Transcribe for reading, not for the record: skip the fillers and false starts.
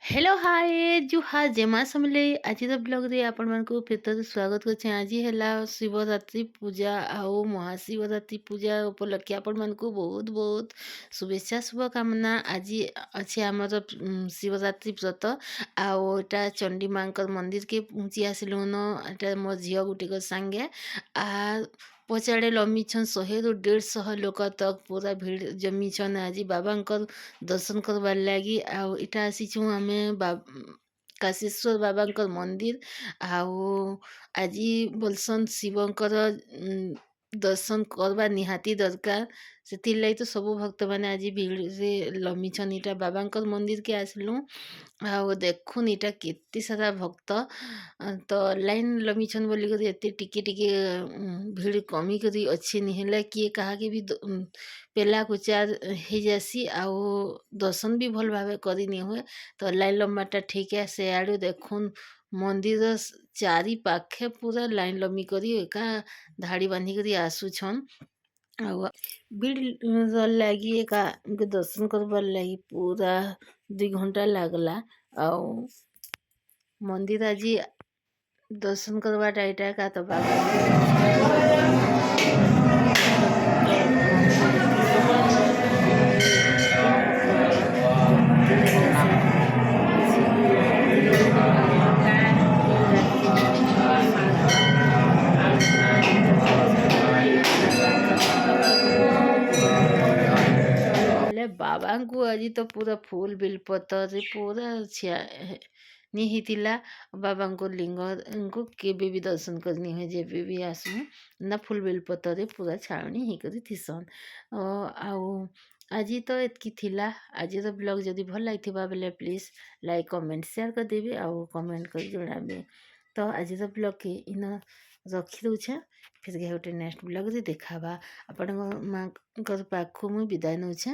Hello hi जुहार जेमा समले आज blog रे आपण मन को फिर तो स्वागत करछे। आज हैला शिवरात्रि पूजा आओ महाशिवरात्रि पूजा उपलक्षे आपण मन को बहुत बहुत शुभेच्छा शुभकामना। आज अच्छे आमर शिवरात्रि व्रत आओ एटा चंडी मांकर मंदिर के पहुँची आसिलु न। एटा मोर झियो गुटे संगे आ पचाड़े लमिछन 100 ରୁ 150 लोक तक पूरा भीड़ जमीछन आज बाबांकर दर्शन करवार लगी। आउ इटा आसीचु आमे काशेश्वर बाबांकर मंदिर आउ आज बोलसन शिवंकर दर्शन करवा निहाती दरकार। से लगी तो सब भक्त मैंने आज भीड़ रे लमिछन इटा बाबांकर मंदिर के आसलु। आउ देखुन इटा केते सारा भक्त तो लाइन लमिछन बोली कर एते टिके टिके भीड़ कमी करी अच्छी निहला किए कहा के भी पेला कुचार हो जासी आउ दर्शन भी भल भाव करी नहीं हुए। तो लाइन लम्बाटा ठीक है से आड़े देखुन मंदिर चारि पाखे पूरा लाइन लम्बी करी एका धाड़ी बांधी करी आसुछन। आउ भीड़ लगी एका दर्शन करवार लगी पूरा 2 घंटा लागला। आउ मंदिर आज दर्शन करवाटा एटा का तो बाबा को आज तो पूरा फूल बिलपतर पूरा निहितिला बाबा को लिंग को केबे भी दर्शन करनी है जेबे भी आसू ना फूल बेलपतर पूरा छावनी ही करी थिसन। आउ आज तो एतकी थिला आज ब्लॉग जदि भल लगी बेले प्लीज लाइक कमेंट शेयर कर देबे आउ कमेंट कर जणाबे। तो आज ब्लॉग के इन रखी दूचे फिर गोटे नेक्स्ट ब्लॉग रे देखाबा आपण माँ पाखु मुझे विदाय नौचे।